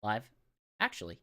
live, actually.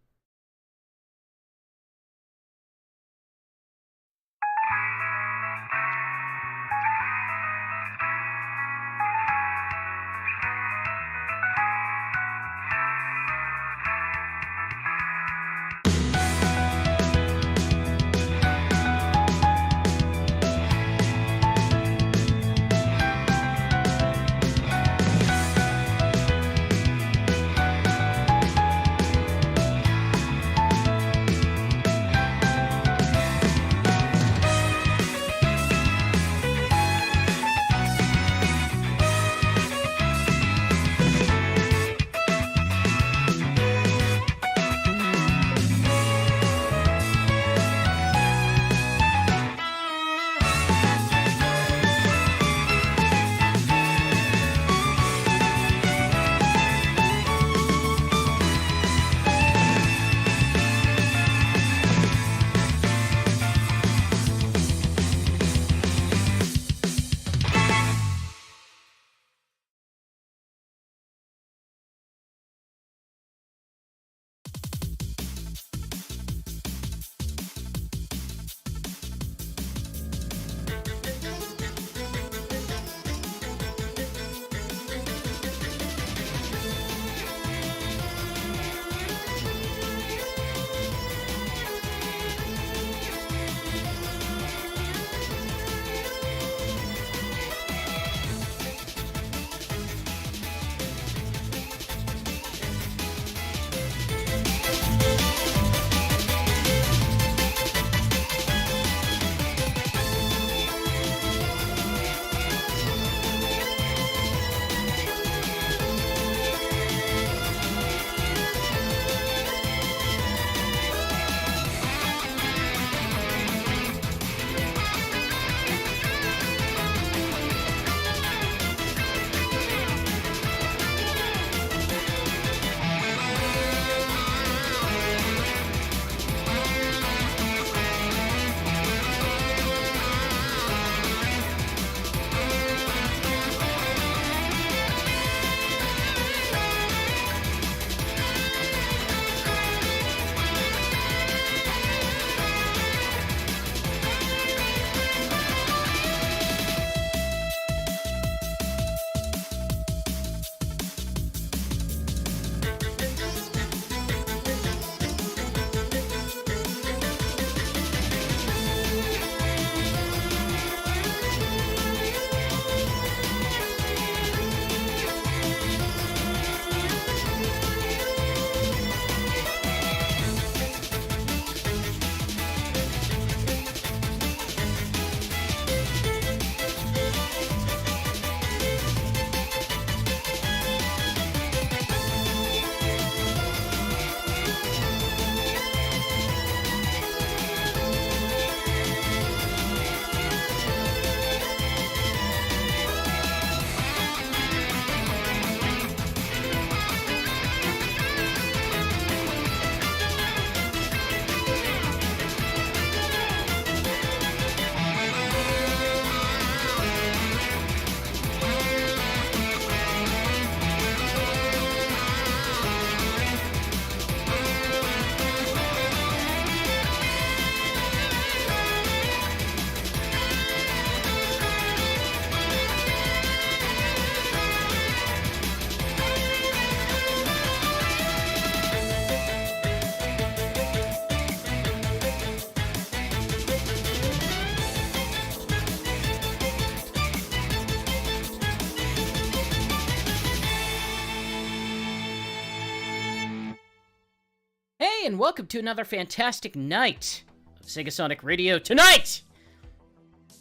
Hey, and welcome to another fantastic night of SegaSonic Radio. Tonight!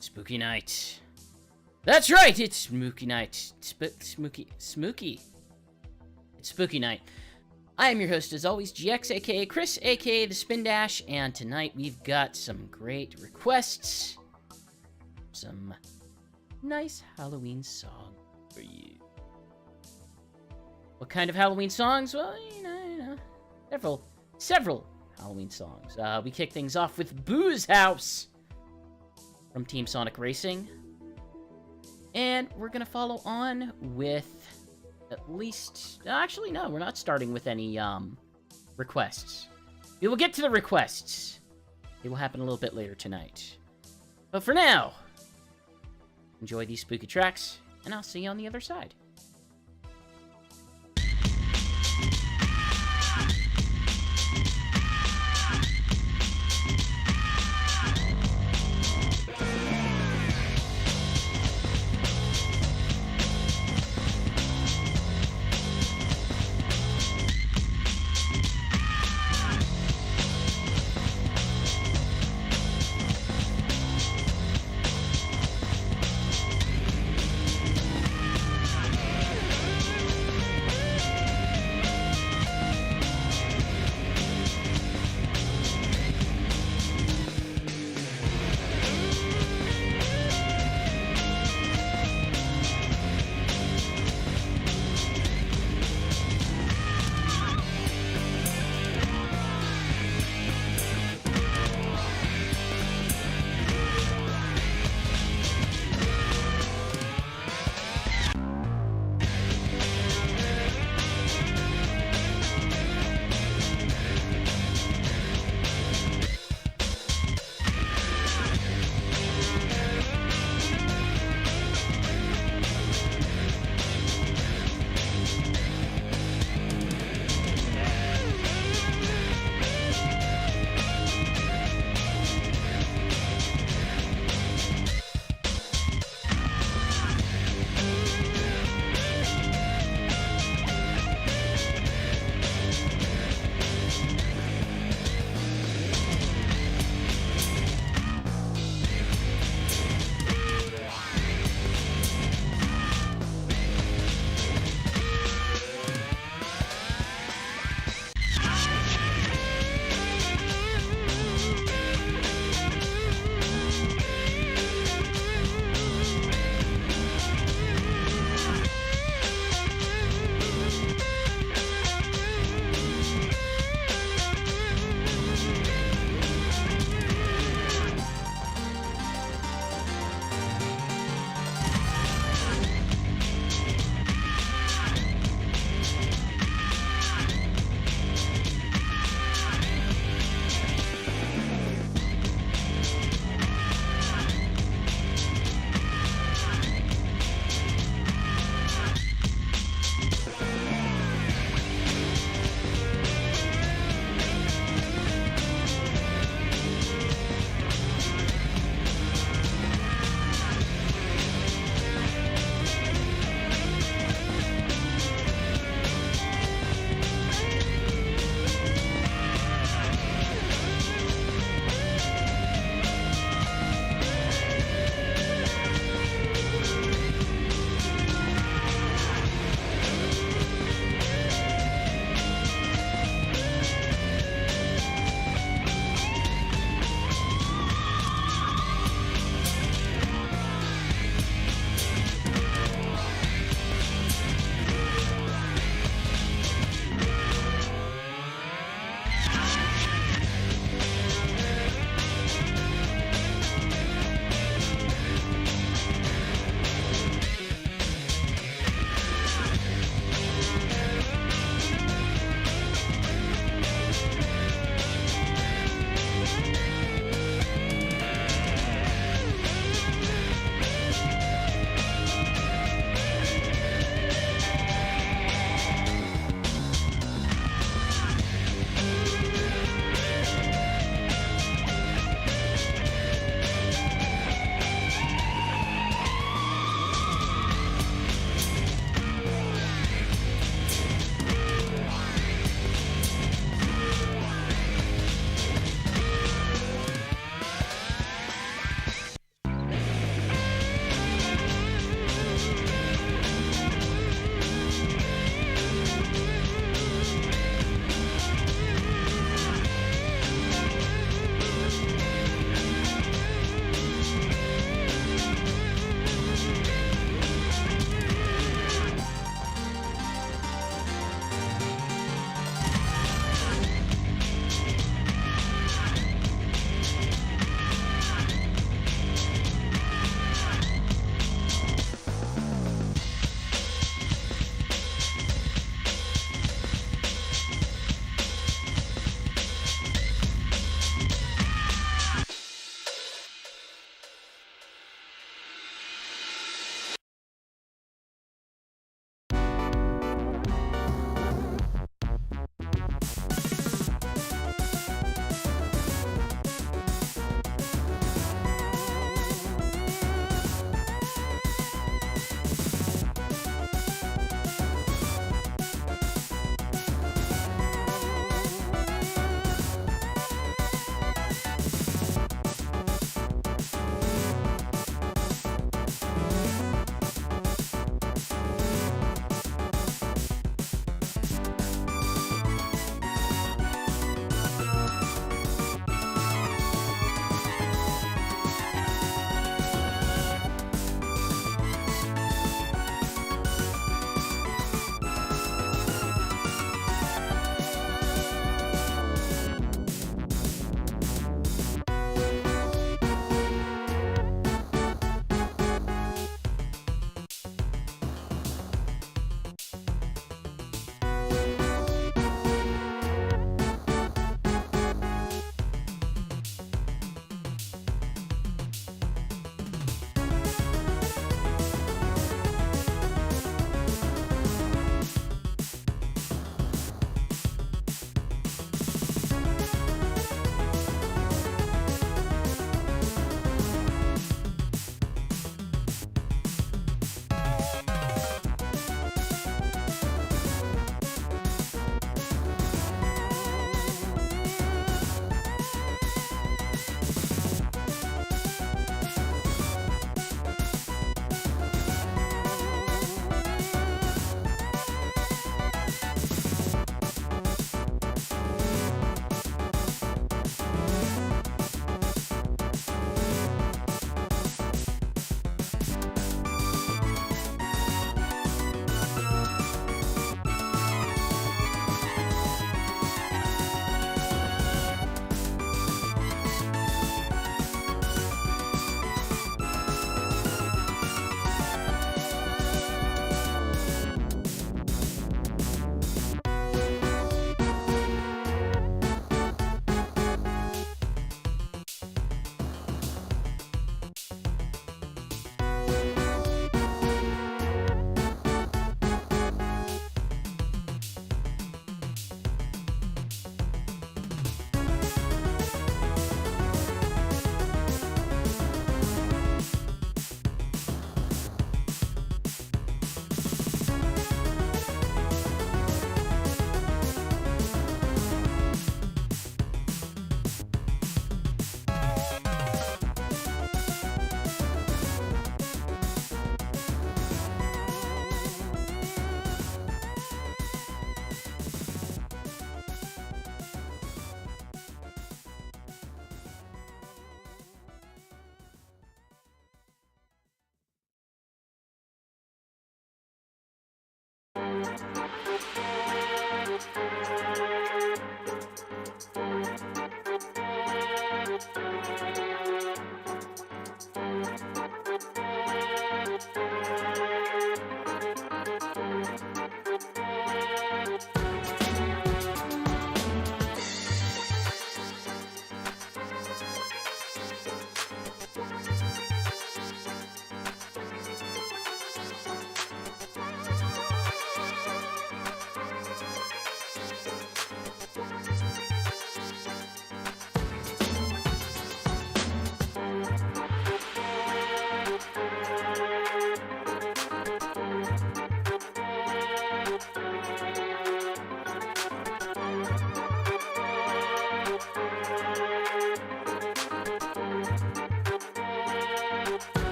Spooky night. That's right, it's spooky night. Spooky. It's spooky night. I am your host, as always, GX, aka Chris, aka The Spin Dash, and tonight we've got some great requests. Some nice Halloween song for you. What kind of Halloween songs? Well, you know, several Halloween songs. We kick things off with Booze House from Team Sonic Racing. And we're gonna follow on with at least... Actually, no, we're not starting with any, requests. We will get to the requests. It will happen a little bit later tonight. But for now, enjoy these spooky tracks, and I'll see you on the other side.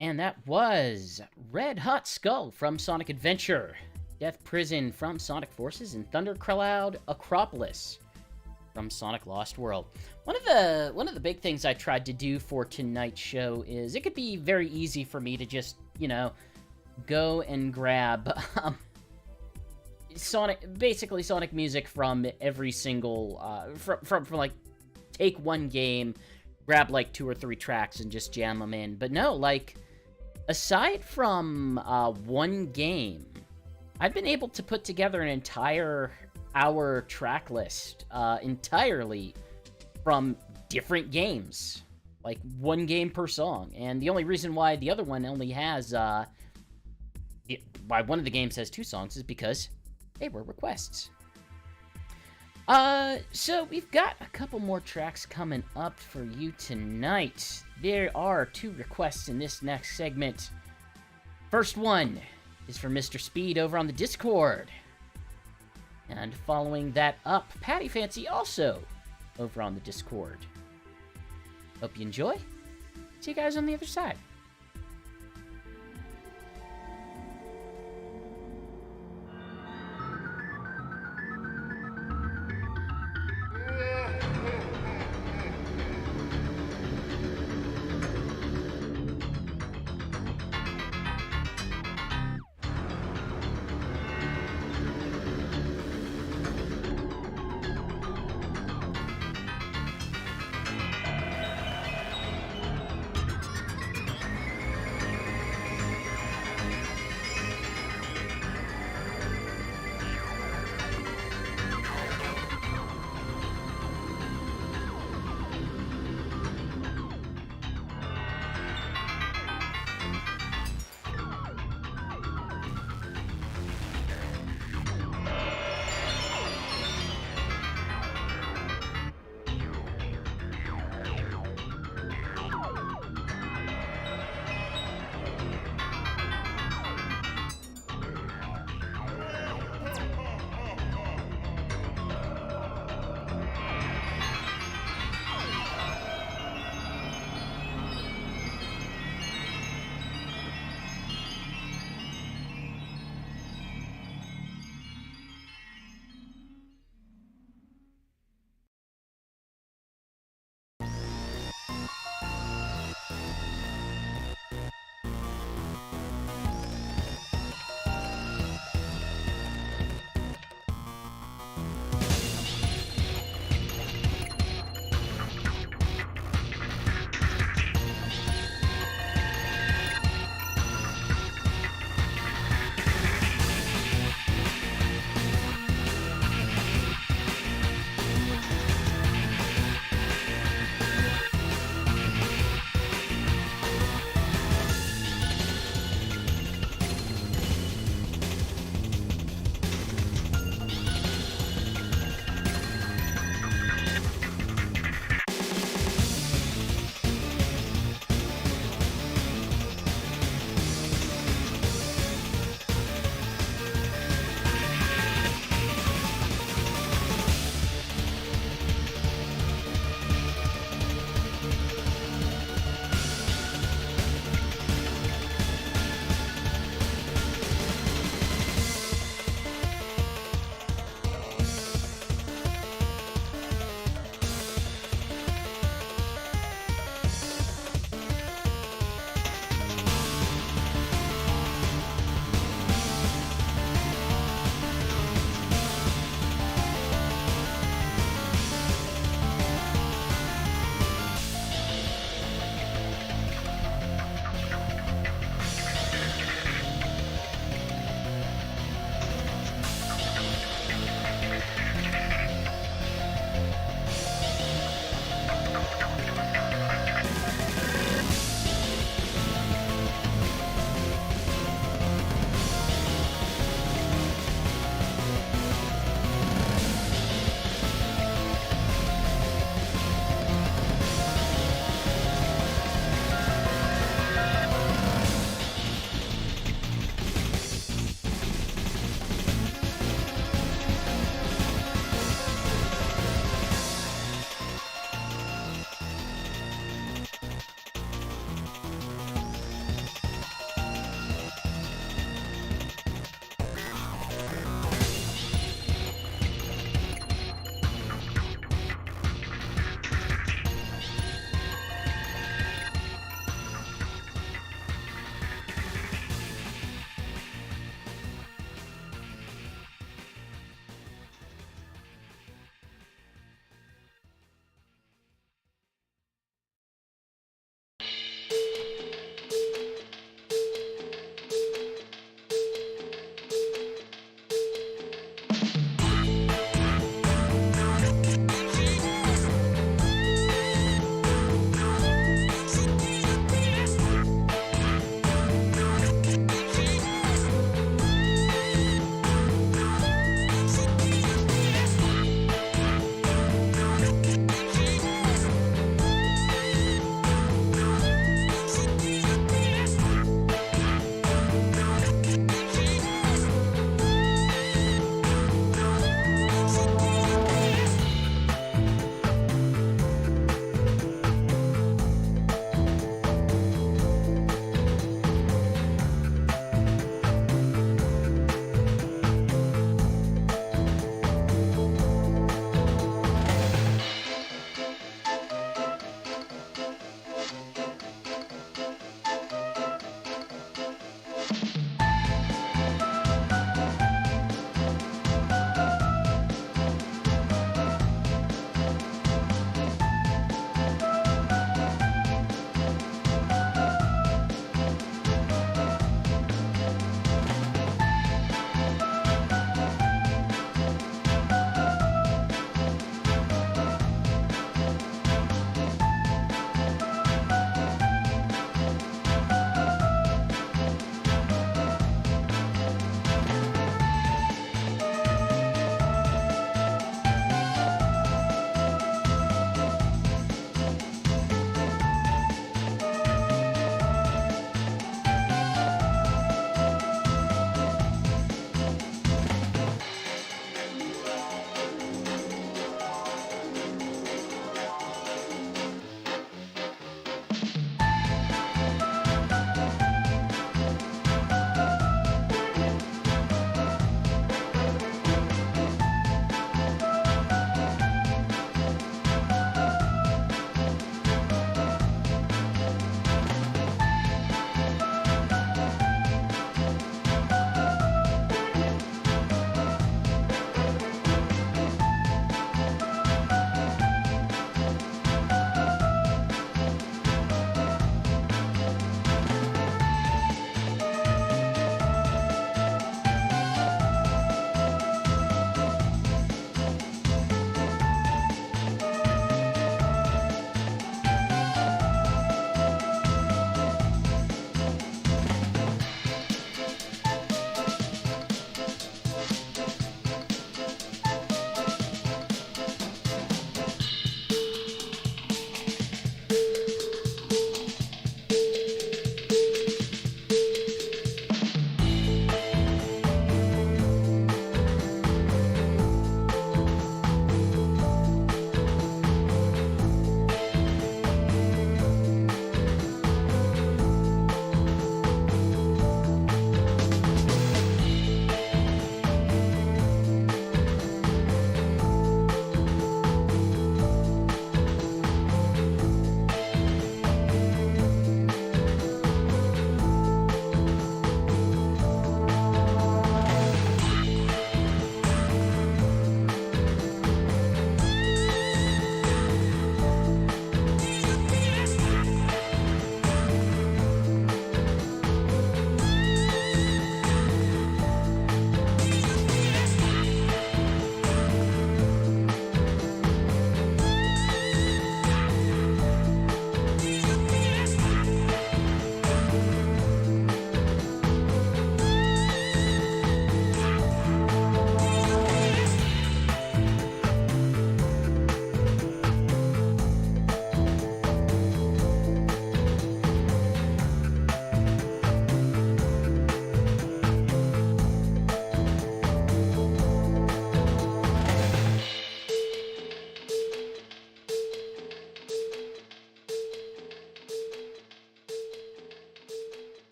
And that was Red Hot Skull from Sonic Adventure, Death Prison from Sonic Forces, and Thunder Cloud Acropolis from Sonic Lost World. One of the big things I tried to do for tonight's show is it could be very easy for me to just, go and grab Sonic music from every single from like take one game, grab like 2 or 3 tracks and just jam them in. But no, like aside from one game, I've been able to put together an entire hour track list entirely from different games, like one game per song. And the only reason why the other one only has why one of the games has 2 songs is because they were requests. So we've got a couple more tracks coming up for you tonight. There are 2 requests in this next segment. First one is from Mr. Speed over on the Discord. And following that up, Patty Fancy also over on the Discord. Hope you enjoy. See you guys on the other side.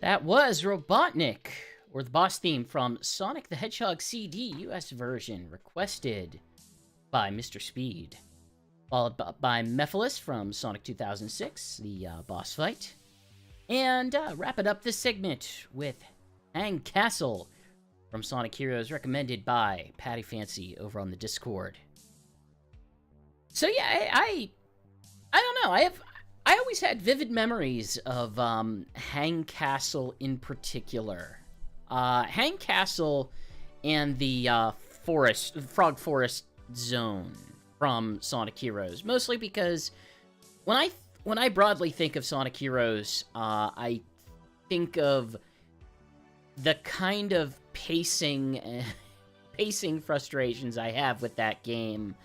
That was Robotnik, or the boss theme from Sonic the Hedgehog CD US version, requested by Mr. Speed. Followed by Mephiles from Sonic 2006, the boss fight. And wrapping up this segment with Hang Castle from Sonic Heroes, recommended by Patty Fancy over on the Discord. So yeah, I don't know. I always had vivid memories of Hang Castle in particular. Hang Castle and the Frog Forest Zone from Sonic Heroes, mostly because when I broadly think of Sonic Heroes, I think of the kind of pacing frustrations I have with that game,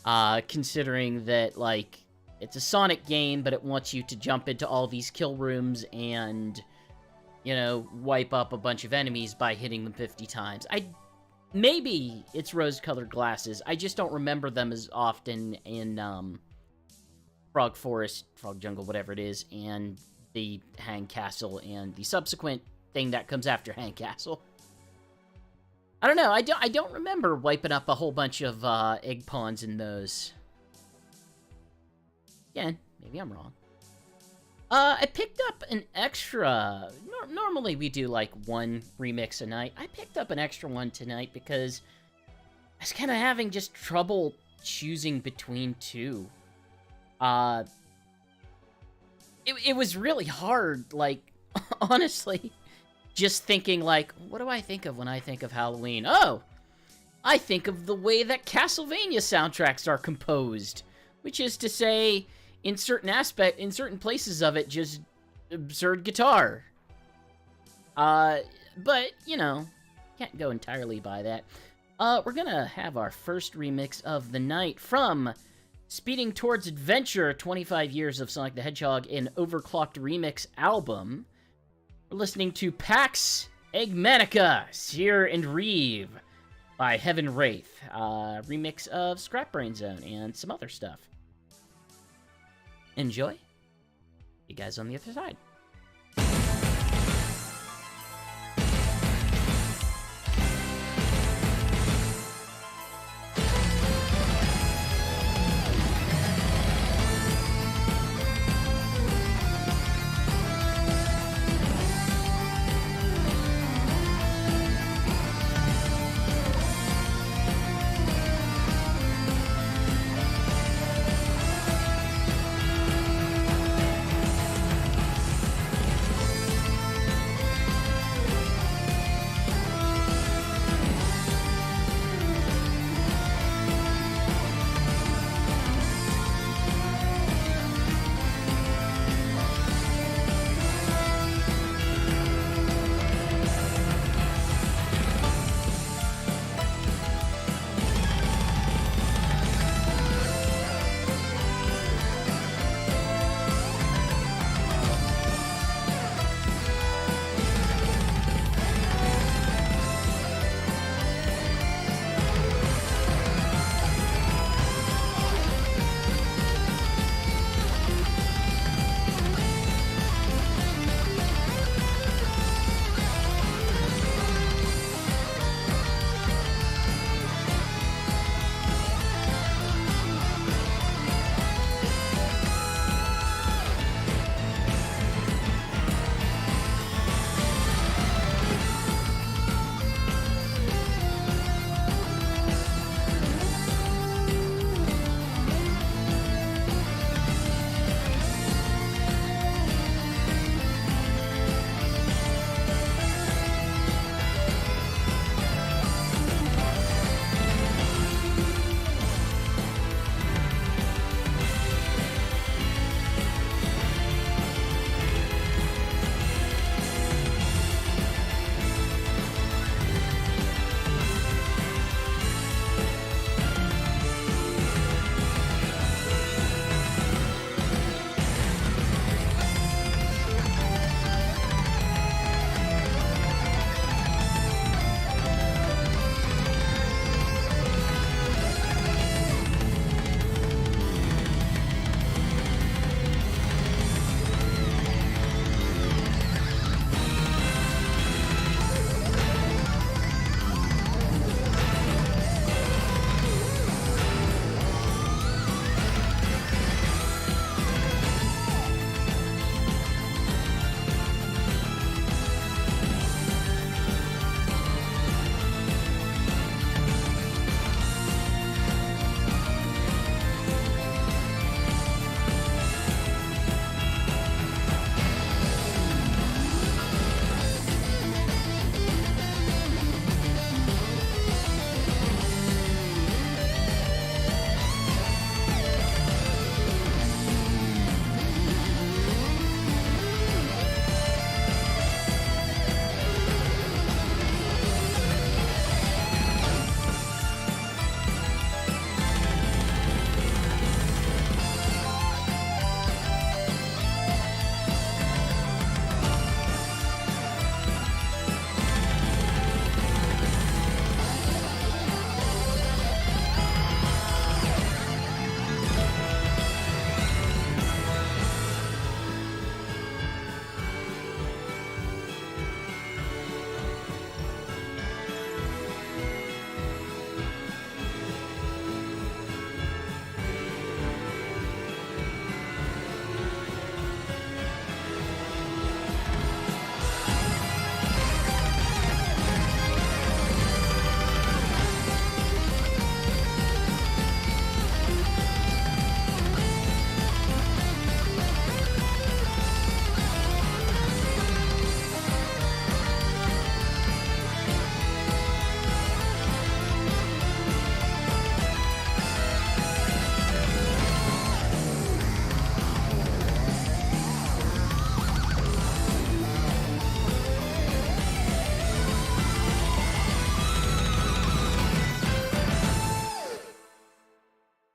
considering that, like, it's a Sonic game, but it wants you to jump into all these kill rooms and, you know, wipe up a bunch of enemies by hitting them 50 times. Maybe it's rose-colored glasses. I just don't remember them as often in Frog Forest, Frog Jungle, whatever it is, and the Hang Castle and the subsequent thing that comes after Hang Castle. I don't know. I don't remember wiping up a whole bunch of egg pawns in those. Again, maybe I'm wrong. I picked up an extra... Normally we do, like, one remix a night. I picked up an extra one tonight because I was kind of having just trouble choosing between two. It was really hard, like, honestly, just thinking, like, what do I think of when I think of Halloween? Oh! I think of the way that Castlevania soundtracks are composed, which is to say, in certain places of it, just absurd guitar. But, you know, can't go entirely by that. We're gonna have our first remix of the night from Speeding Towards Adventure, 25 Years of Sonic the Hedgehog, an Overclocked Remix album. We're listening to Pax Eggmanica, Seer and Reeve by Heaven Wraith, remix of Scrap Brain Zone and some other stuff. Enjoy. You guys on the other side.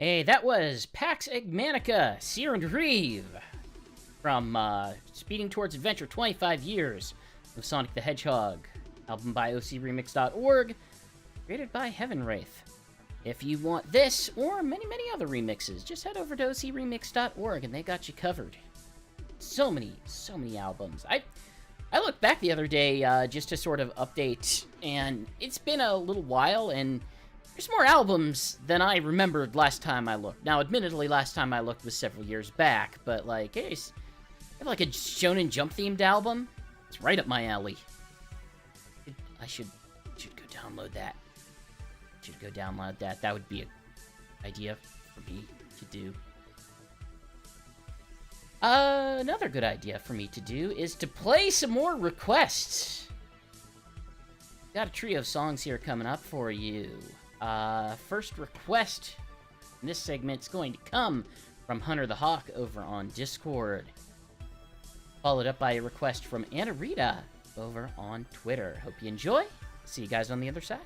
Hey, that was Pax Egmanica, Seer and Reeve, from Speeding Towards Adventure 25 Years of Sonic the Hedgehog, album by ocremix.org, created by Heaven Wraith. If you want this, or many, many other remixes, just head over to ocremix.org and they got you covered. So many albums. I looked back the other day just to sort of update, and it's been a little while, and there's more albums than I remembered last time I looked. Now, admittedly, last time I looked was several years back, but, like, hey, I have, like, a Shonen Jump themed album. It's right up my alley. I should go download that. That would be an idea for me to do. Another good idea for me to do is to play some more requests. Got a trio of songs here coming up for you. First request in this segment's going to come from Hunter the Hawk over on Discord. Followed up by a request from Anna Rita over on Twitter. Hope you enjoy. See you guys on the other side.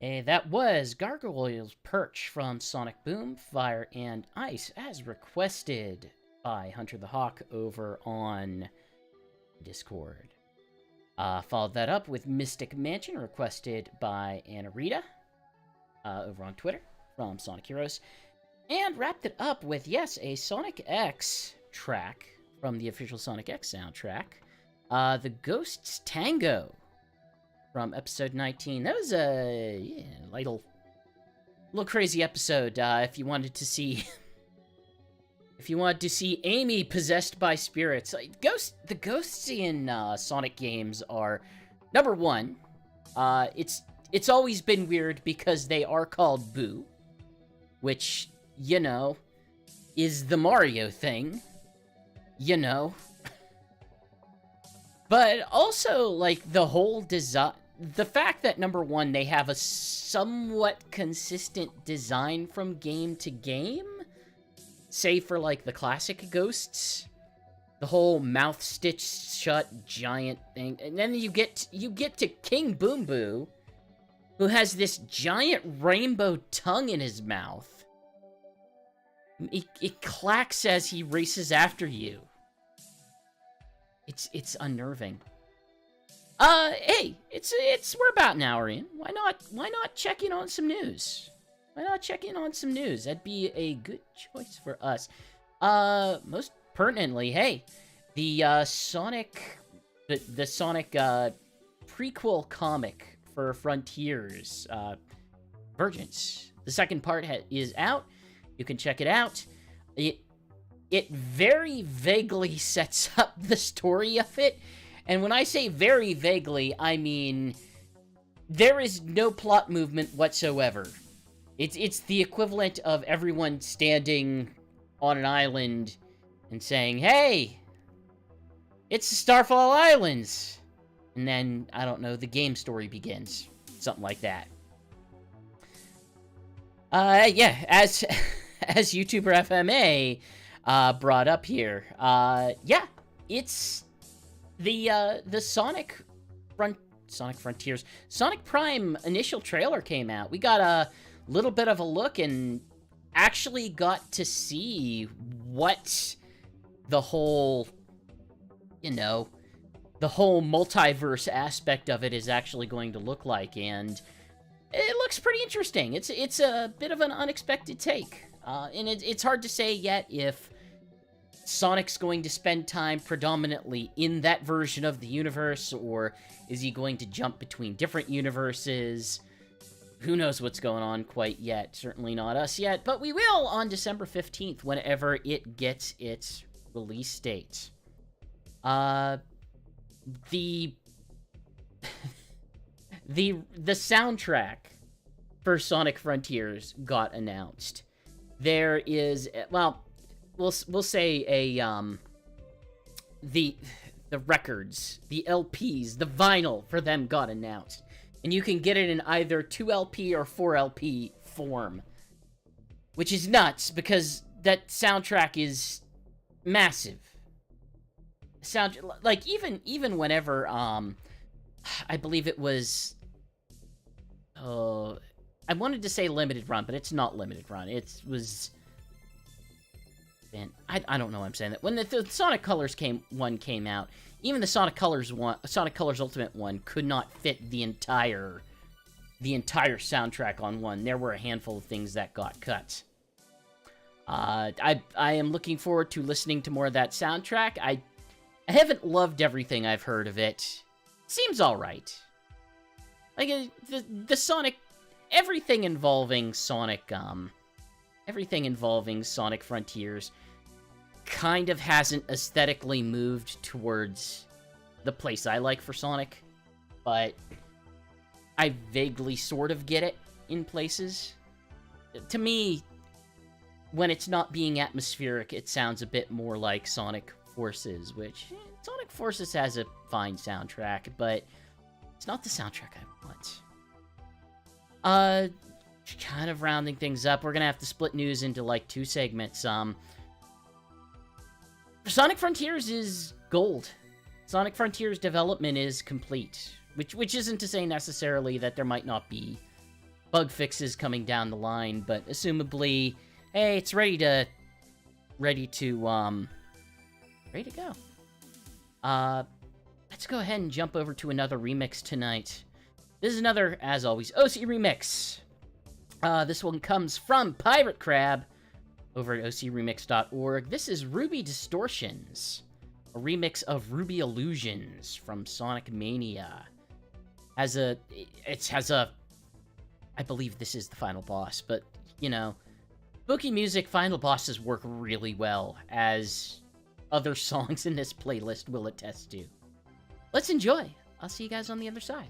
That was Gargoyle's Perch from Sonic Boom, Fire, and Ice, as requested by Hunter the Hawk over on Discord. Followed that up with Mystic Mansion, requested by Anna Rita over on Twitter from Sonic Heroes. And wrapped it up with, yes, a Sonic X track from the official Sonic X soundtrack. The Ghosts Tango from episode 19. That was a little crazy episode. If you wanted to see, Amy possessed by spirits, the ghosts in Sonic games are number one. It's always been weird because they are called Boo, which is the Mario thing, But also, like, the whole design, the fact that, number one, they have a somewhat consistent design from game to game, save for, like, the classic ghosts, the whole mouth stitched shut giant thing, and then you get to King Boom Boo, who has this giant rainbow tongue in his mouth. It clacks as he races after you. It's unnerving. Hey, we're about an hour in. Why not check in on some news? That'd be a good choice for us. Most pertinently, hey, the Sonic prequel comic for Frontiers, Vergence. The second part is out. You can check it out. It very vaguely sets up the story of it. And when I say very vaguely, I mean there is no plot movement whatsoever. It's the equivalent of everyone standing on an island and saying, "Hey, it's the Starfall Islands." And then, I don't know, the game story begins. Something like that. Yeah, as YouTuber FMA brought up here, yeah, it's the Sonic Frontiers. Sonic Prime initial trailer came out. We got a little bit of a look and actually got to see what the whole, the whole multiverse aspect of it is actually going to look like, and it looks pretty interesting. It's a bit of an unexpected take, and it's hard to say yet if Sonic's going to spend time predominantly in that version of the universe, or is he going to jump between different universes? Who knows what's going on quite yet. Certainly not us yet, but we will on December 15th, whenever it gets its release date. The soundtrack for Sonic Frontiers got announced. There is, well, we'll say the records, the LPs, the vinyl for them got announced. And you can get it in either 2LP or 4LP form. Which is nuts, because that soundtrack is massive. Like, even whenever, I believe it was, I wanted to say limited run, but it's not limited run. It was, man, I don't know what I'm saying. When the Sonic Colors came out, even the Sonic Colors Ultimate one could not fit the entire soundtrack on one. There were a handful of things that got cut. I am looking forward to listening to more of that soundtrack. I haven't loved everything I've heard of it. Seems alright. Like, the Sonic, everything involving Sonic Frontiers kind of hasn't aesthetically moved towards the place I like for Sonic, but I vaguely sort of get it in places. To me, when it's not being atmospheric, it sounds a bit more like Sonic Forces, which, Sonic Forces has a fine soundtrack, but it's not the soundtrack I want. Kind of rounding things up, we're gonna have to split news into, like, 2 segments. Sonic Frontiers is gold. Sonic Frontiers development is complete, which isn't to say necessarily that there might not be bug fixes coming down the line, but assumably, hey, it's ready to go. Let's go ahead and jump over to another remix tonight. This is another, as always, OC remix. This one comes from Pirate Crab over at ocremix.org. This is Ruby Distortions, a remix of Ruby Illusions from Sonic Mania. I believe this is the final boss, but, you know, spooky music final bosses work really well, as other songs in this playlist will attest to. Let's enjoy. I'll see you guys on the other side.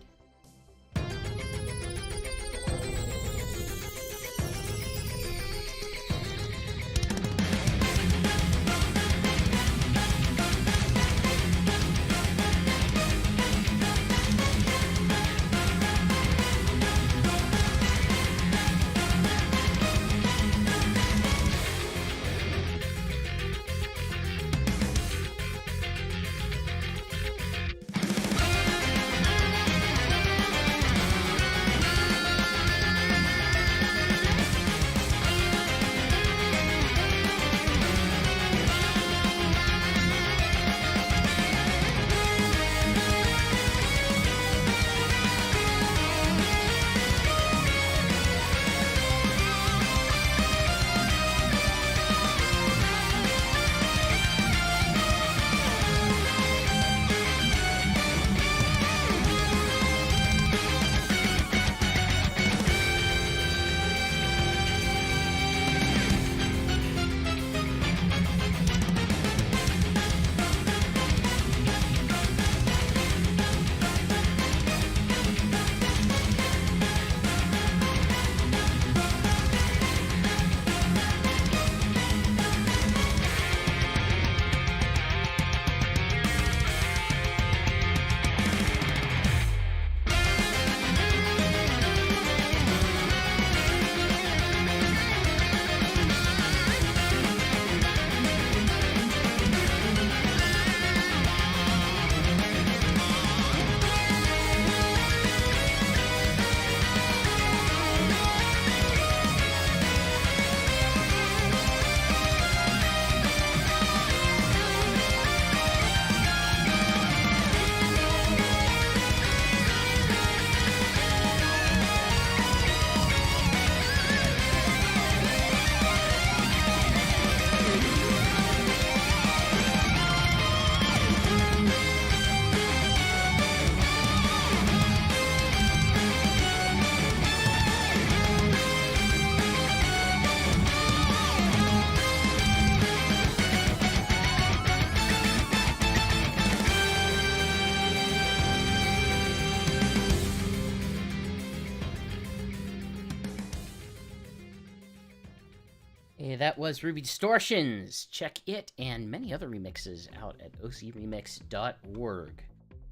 That was Ruby Distortions. Check it and many other remixes out at ocremix.org.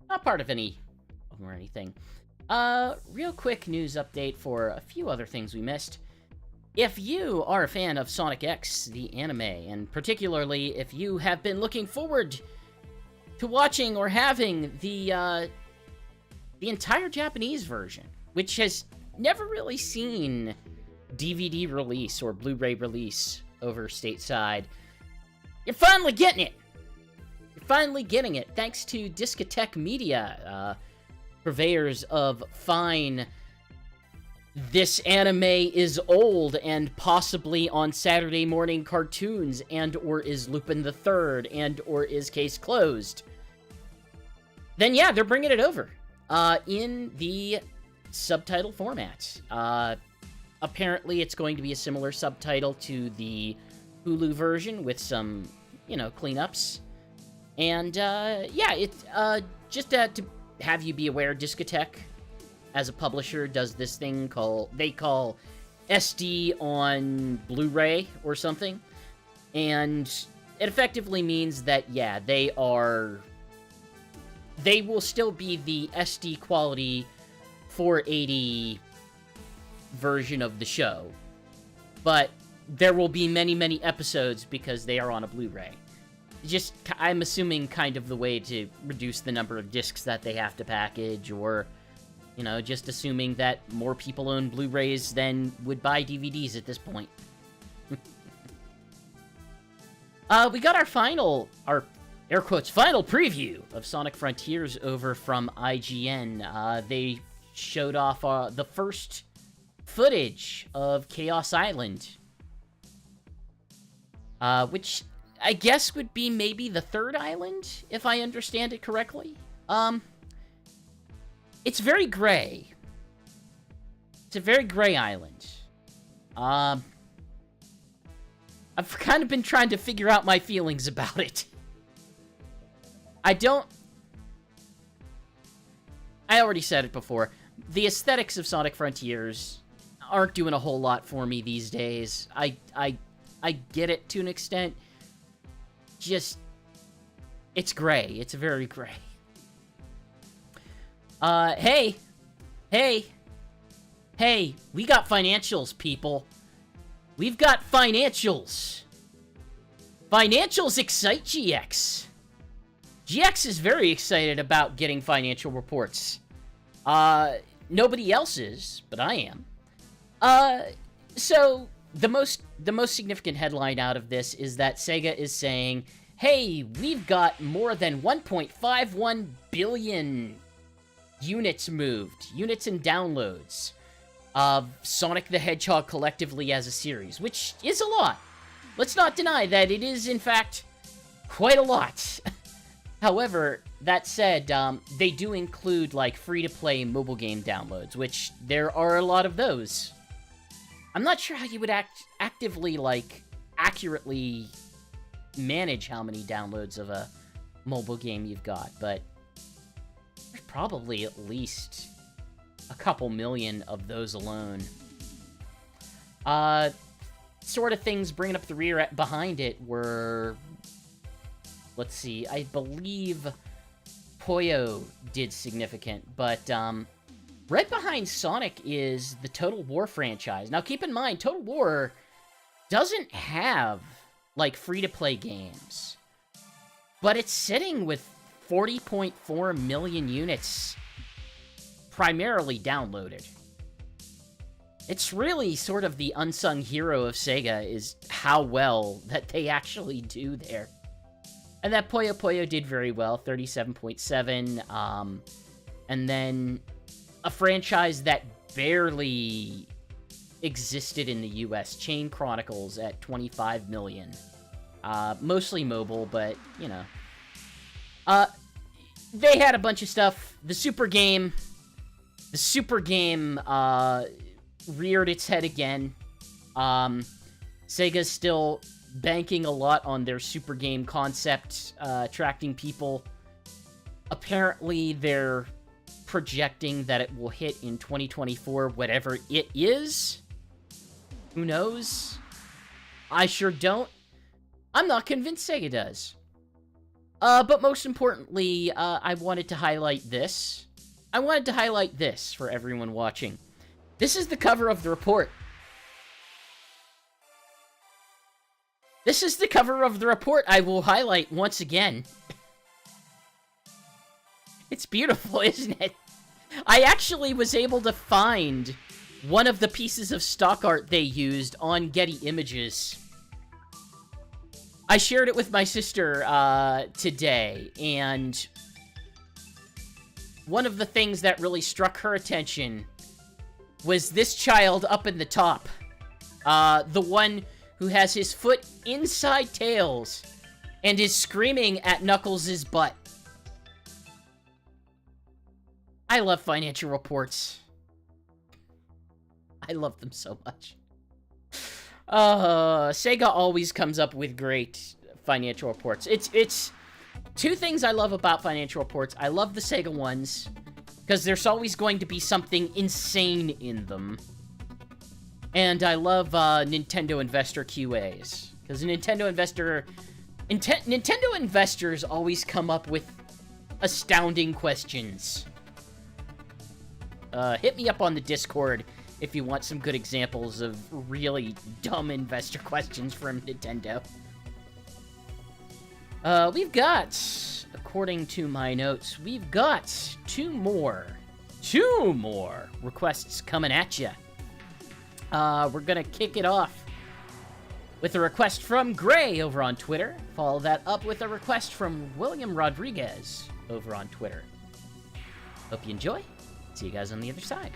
Not part of any or anything. Real quick news update for a few other things we missed. If you are a fan of Sonic X, the anime, and particularly if you have been looking forward to watching or having the entire Japanese version, which has never really seen DVD release or Blu-ray release over stateside, you're finally getting it! You're finally getting it, thanks to Discotheque Media, purveyors of fine this anime is old and possibly on Saturday morning cartoons and or is Lupin the Third and or is Case Closed. Then yeah, they're bringing it over in the subtitle format. Apparently it's going to be a similar subtitle to the Hulu version with some, you know, cleanups. And yeah, it's just to have you be aware, Discotheque as a publisher does this thing they call SD on Blu-ray or something. And it effectively means that, yeah, they will still be the SD quality 480 version of the show, but there will be many, many episodes because they are on a Blu-ray. Just, I'm assuming, kind of the way to reduce the number of discs that they have to package, or You know, just assuming that more people own Blu-rays than would buy DVDs at this point. We got our air quotes, final preview of Sonic Frontiers over from IGN. They showed off the first footage of Chaos Island. Which I guess would be maybe the third island, if I understand it correctly. It's very gray. It's a very gray island. I've kind of been trying to figure out my feelings about it. I already said it before. The aesthetics of Sonic Frontiers aren't doing a whole lot for me these days. I get it to an extent. Just, it's gray. It's very gray. Hey, we got financials, people. We've got financials. Financials excite GX. GX is very excited about getting financial reports. Nobody else is, but I am. So the most significant headline out of this is that Sega is saying, hey, we've got more than 1.51 billion units moved, units and downloads of Sonic the Hedgehog collectively as a series, which is a lot. Let's not deny that it is, in fact, quite a lot. However, that said, they do include, like, free-to-play mobile game downloads, which there are a lot of those. I'm not sure how you would actively, like, accurately manage how many downloads of a mobile game you've got, but there's probably at least a couple million of those alone. Sort of things bringing up the rear behind it were, let's see, I believe Puyo did significant, but right behind Sonic is the Total War franchise. Now keep in mind, Total War doesn't have, like, free-to-play games, but it's sitting with 40.4 million units primarily downloaded. It's really sort of the unsung hero of Sega is how well that they actually do there. And that Puyo Puyo did very well, 37.7, and then a franchise that barely existed in the US, Chain Chronicles at 25 million. Mostly mobile, but, you know. They had a bunch of stuff. The Super Game reared its head again. Sega's still banking a lot on their Super Game concept, attracting people. Apparently, they're projecting that it will hit in 2024, whatever it is. Who knows? I sure don't. I'm not convinced Sega does. But most importantly, I wanted to highlight this. I wanted to highlight this for everyone watching. This is the cover of the report. This is the cover of the report I will highlight once again. It's beautiful, isn't it? I actually was able to find one of the pieces of stock art they used on Getty Images. I shared it with my sister today, and one of the things that really struck her attention was this child up in the top. The one who has his foot inside Tails and is screaming at Knuckles' butt. I love financial reports. I love them so much. Sega always comes up with great financial reports. It's two things I love about financial reports. I love the Sega ones, because there's always going to be something insane in them. And I love Nintendo Investor QAs, because Nintendo investors always come up with astounding questions. Hit me up on the Discord if you want some good examples of really dumb investor questions from Nintendo. We've got, according to my notes, we've got two more 2 more requests coming at you. We're gonna kick it off with a request from Gray over on Twitter. Follow that up with a request from William Rodriguez over on Twitter. Hope you enjoy. See you guys on the other side.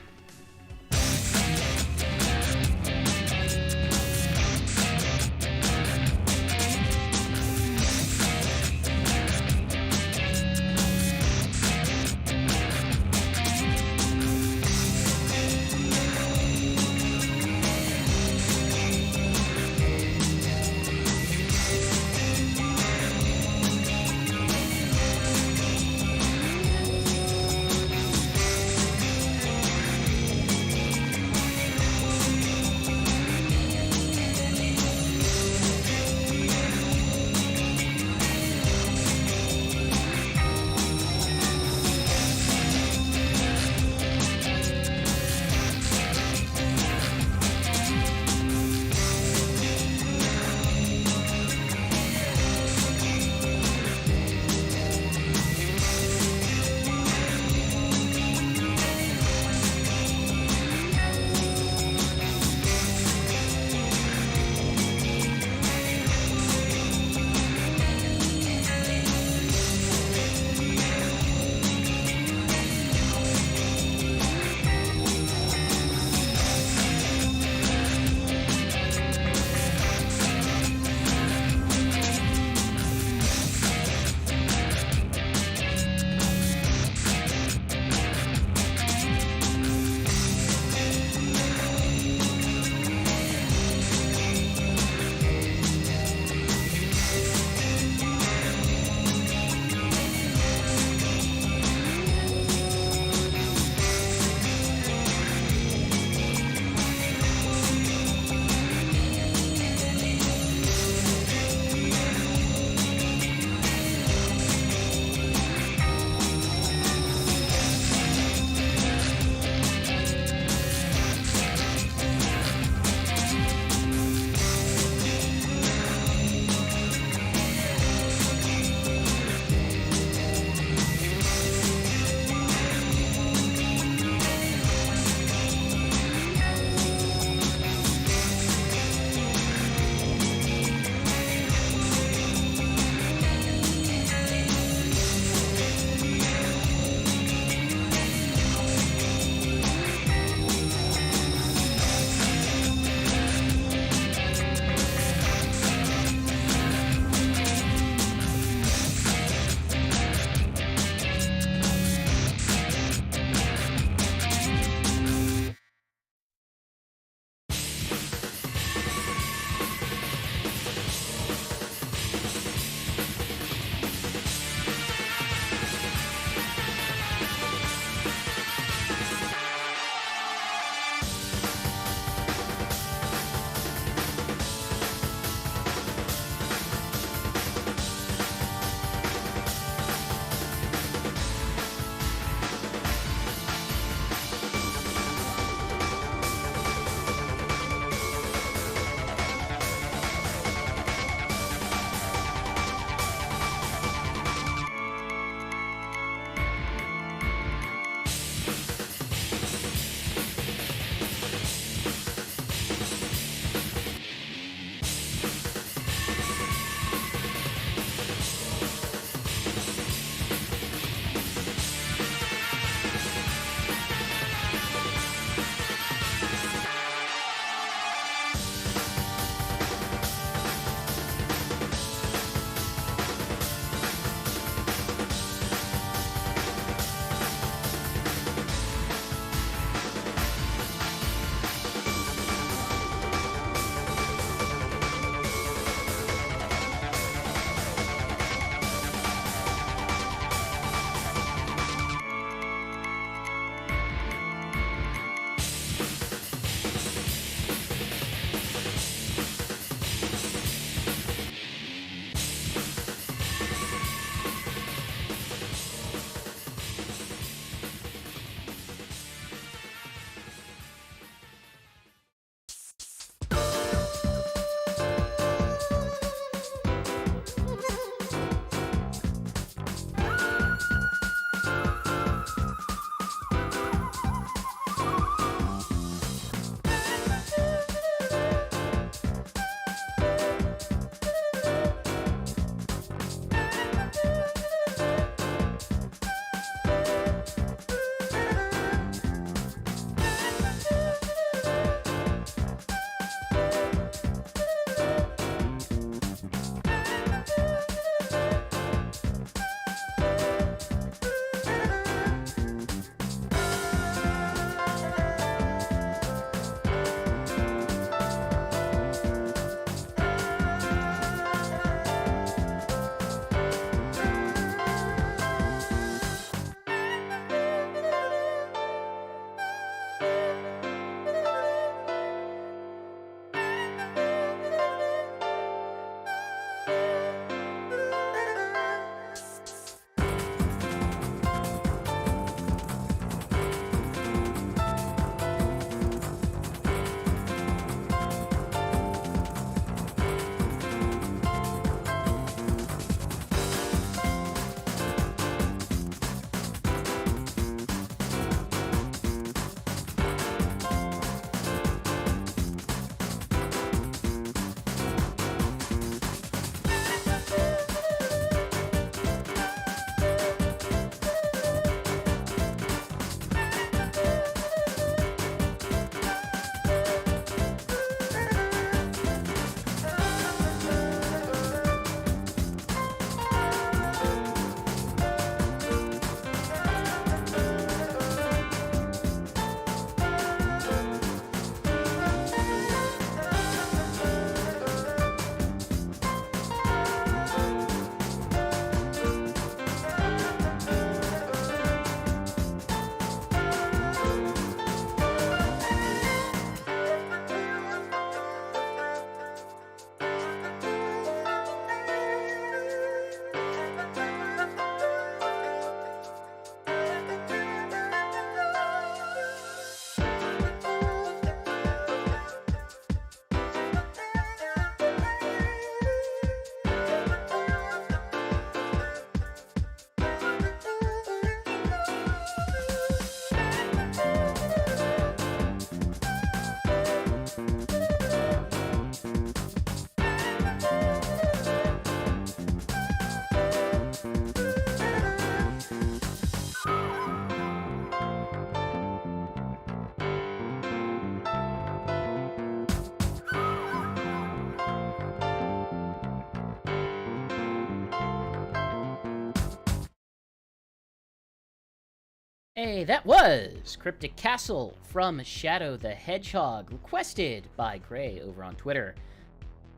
Hey, that was Cryptic Castle from Shadow the Hedgehog, requested by Gray over on Twitter.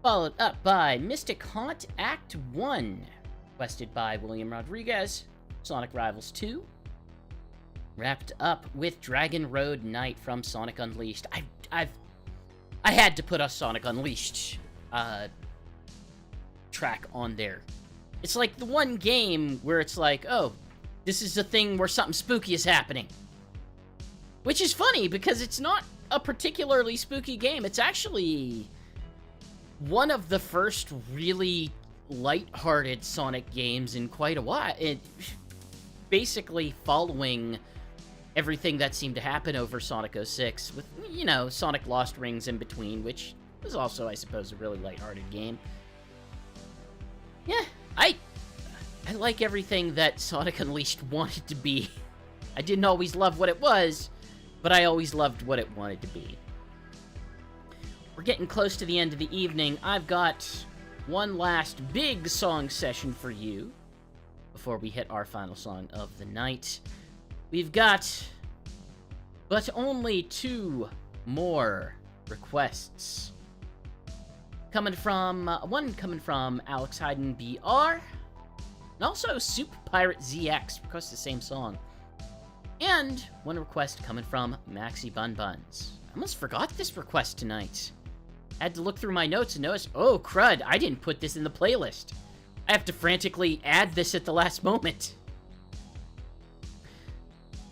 Followed up by Mystic Haunt Act 1, requested by William Rodriguez, Sonic Rivals 2. Wrapped up with Dragon Road Knight from Sonic Unleashed. I had to put a Sonic Unleashed track on there. It's like the one game where it's like, oh, this is a thing where something spooky is happening. Which is funny, because it's not a particularly spooky game. It's actually one of the first really light-hearted Sonic games in quite a while. It basically following everything that seemed to happen over Sonic 06, with, you know, Sonic Lost Rings in between, which was also, I suppose, a really light-hearted game. Yeah, I like everything that Sonic Unleashed wanted to be. I didn't always love what it was, but I always loved what it wanted to be. We're getting close to the end of the evening. I've got one last big song session for you before we hit our final song of the night. We've got but only 2 more requests. One coming from Alex Hayden BR, and also Soup Pirate ZX requests the same song. And one request coming from Maxi Bun Buns. I almost forgot this request tonight. I had to look through my notes and notice, oh crud, I didn't put this in the playlist. I have to frantically add this at the last moment.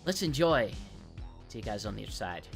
Let's enjoy. See you guys on the other side.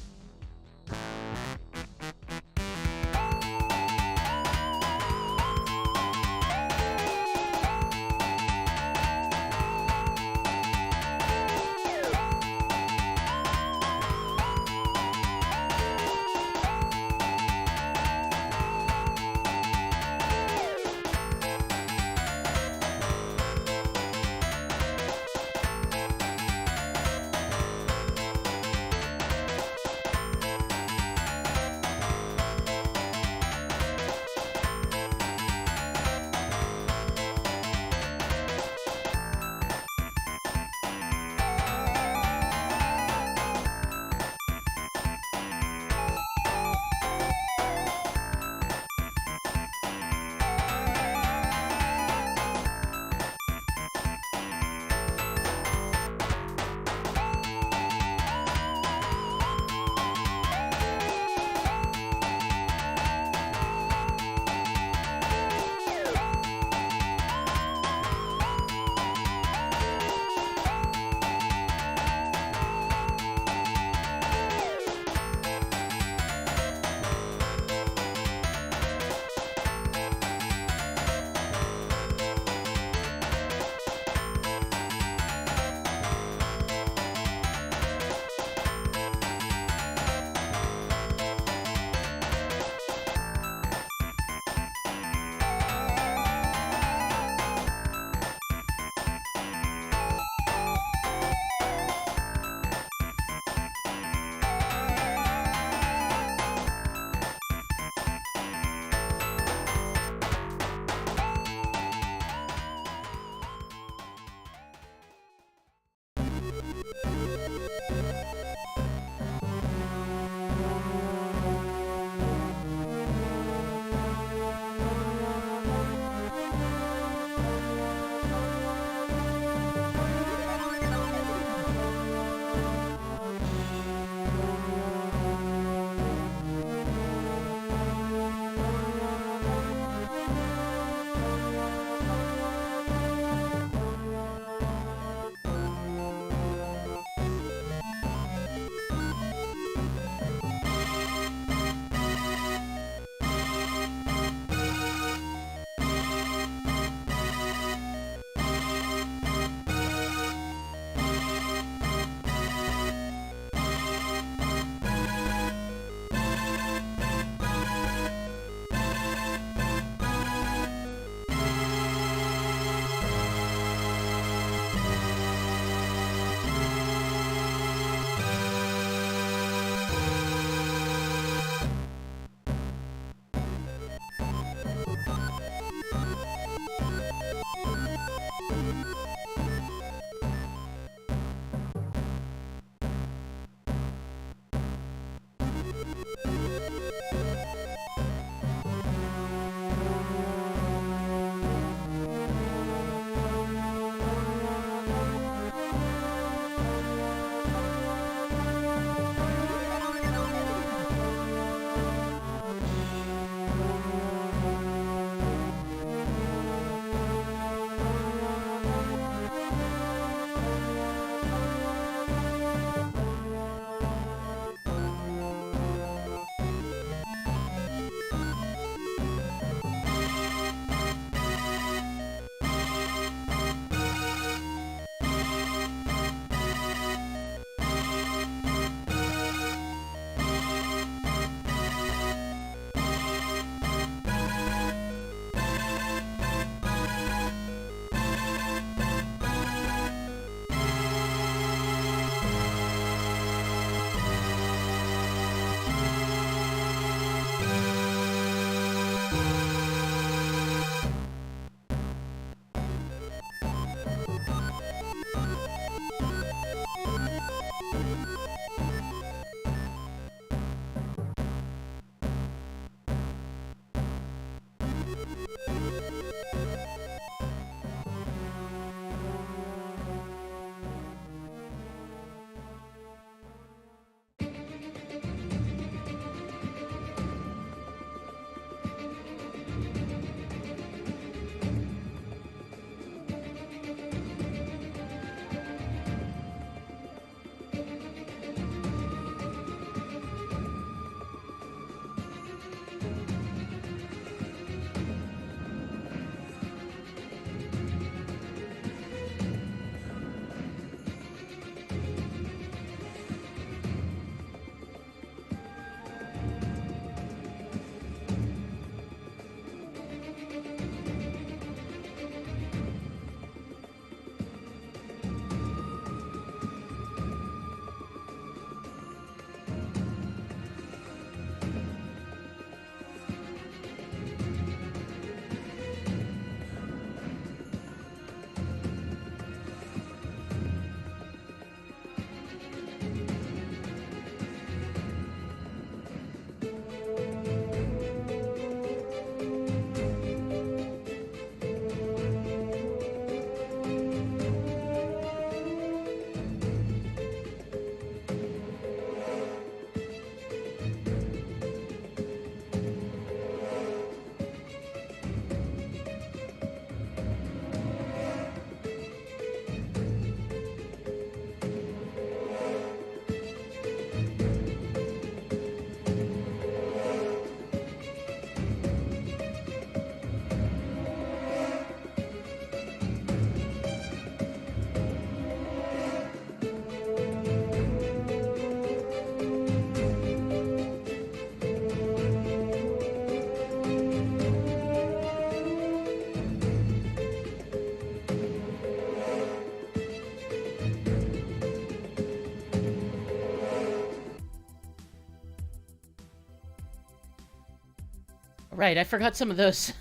Right, I forgot some of those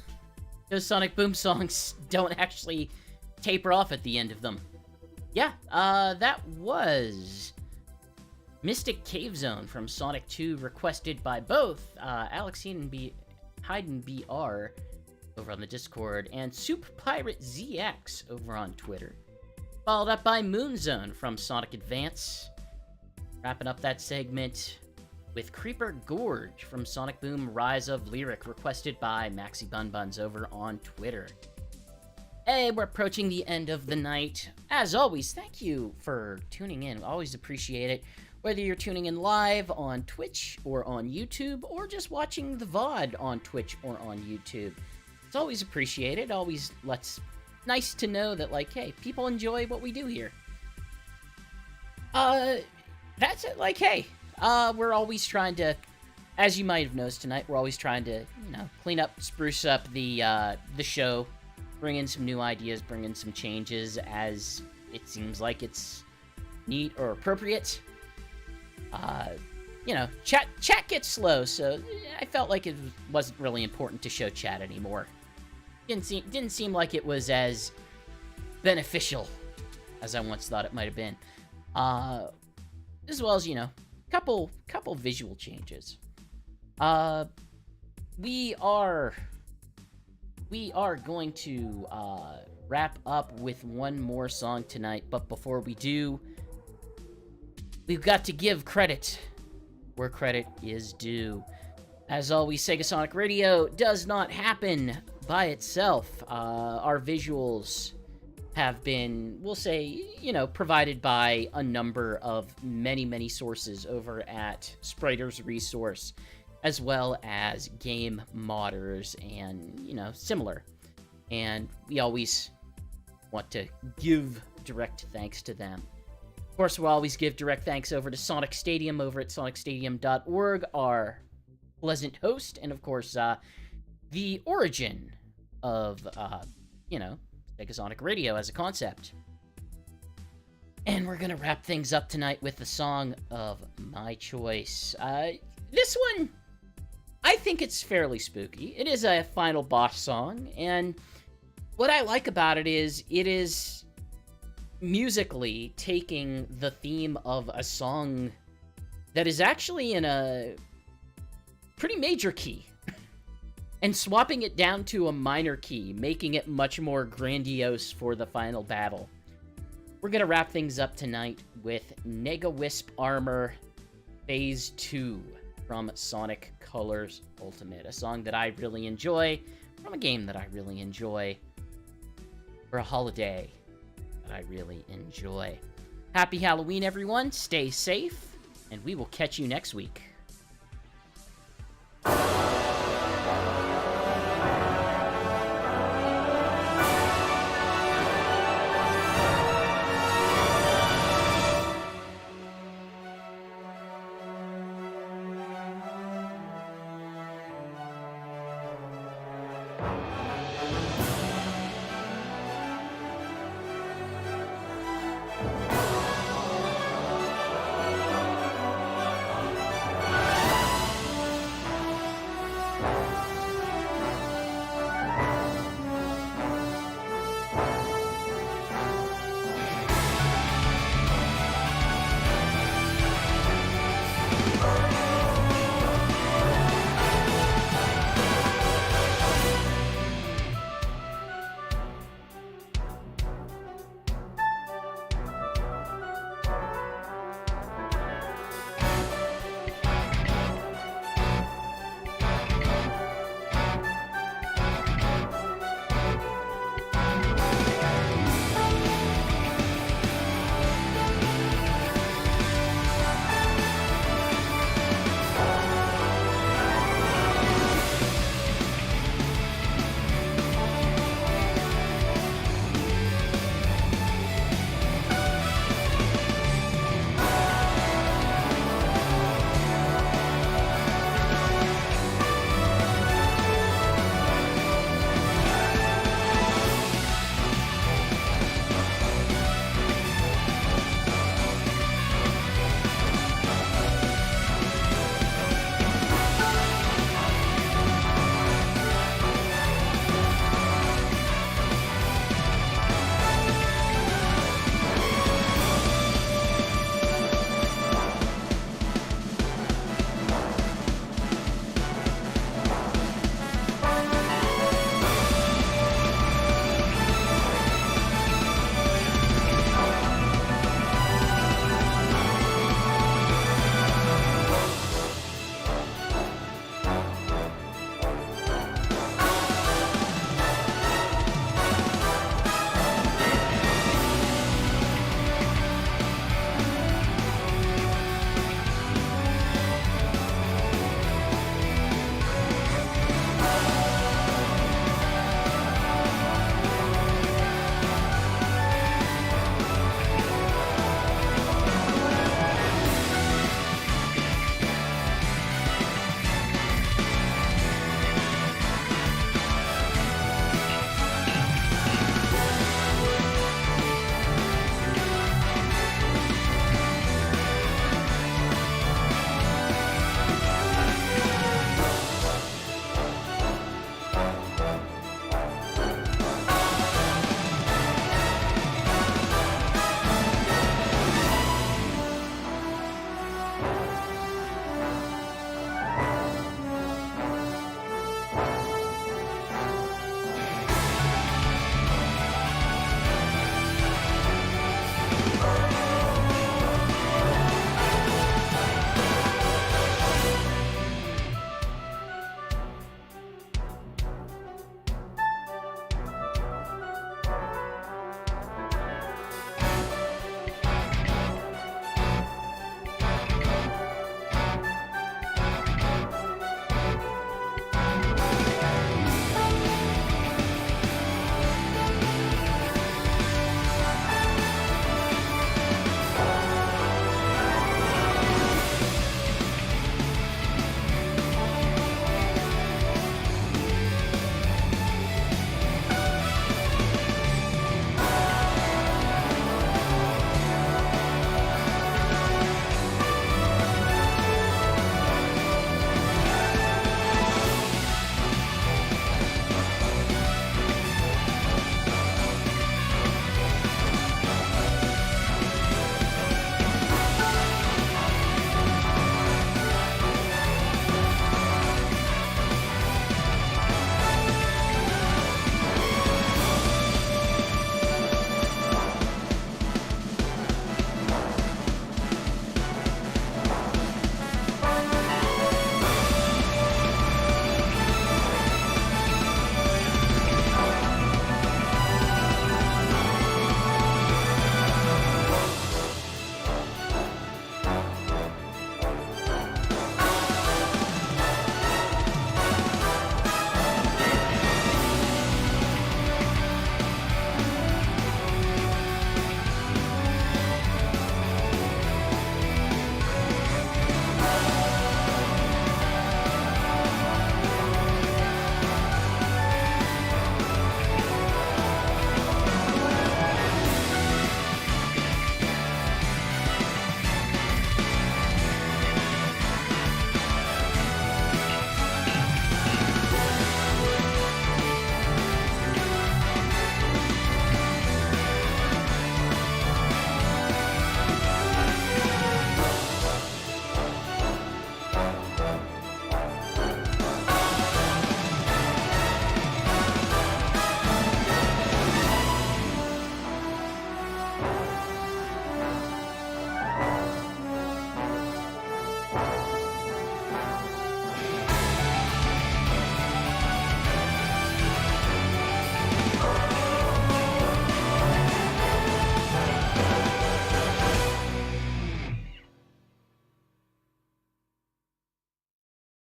Sonic Boom songs don't actually taper off at the end of them. Yeah, that was Mystic Cave Zone from Sonic 2, requested by both Alex Hayden BR over on the Discord and Soup Pirate ZX over on Twitter. Followed up by Moonzone from Sonic Advance. Wrapping up that segment with Creeper Gorge from Sonic Boom Rise of Lyric, requested by Maxi Bunbuns over on Twitter. Hey, we're approaching the end of the night. As always, thank you for tuning in. Always appreciate it. Whether you're tuning in live on Twitch or on YouTube, or just watching the VOD on Twitch or on YouTube. It's always appreciated. Always nice to know that, like, hey, people enjoy what we do here. That's it. Like, hey, we're always trying to, as you might have noticed tonight, we're always trying to, clean up, spruce up the show, bring in some new ideas, bring in some changes as it seems like it's neat or appropriate. Chat gets slow, so I felt like it wasn't really important to show chat anymore. Didn't seem like it was as beneficial as I once thought it might have been. As well as, couple visual changes. We are going to wrap up with one more song tonight, but before we do, we've got to give credit where credit is due. As always, SegaSonic Radio does not happen by itself. Our visuals have been, we'll say, provided by a number of many sources over at Spriter's Resource, as well as game modders and, similar. And we always want to give direct thanks to them. Of course, we'll always give direct thanks over to Sonic Stadium over at sonicstadium.org, our pleasant host, and of course, the origin of, SegaSonic Radio as a concept. And we're gonna wrap things up tonight with the song of my choice. This one, I think it's fairly spooky. It is a final boss song, and what I like about it is musically taking the theme of a song that is actually in a pretty major key and swapping it down to a minor key, making it much more grandiose for the final battle. We're gonna wrap things up tonight with Nega Wisp Armor Phase 2 from Sonic Colors Ultimate, a song that I really enjoy, from a game that I really enjoy, for a holiday that I really enjoy. Happy Halloween, everyone. Stay safe, and we will catch you next week.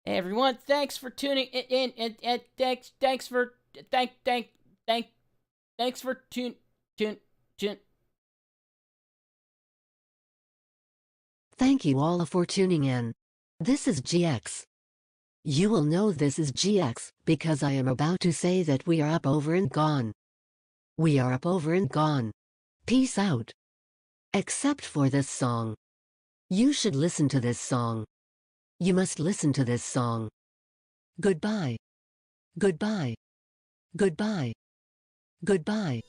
Hey everyone, thanks for tuning in, and thanks for tune. Thank you all for tuning in. This is GX. You will know this is GX because I am about to say that we are up, over, and gone. We are up, over, and gone. Peace out. Except for this song. You should listen to this song. You must listen to this song. Goodbye. Goodbye. Goodbye. Goodbye.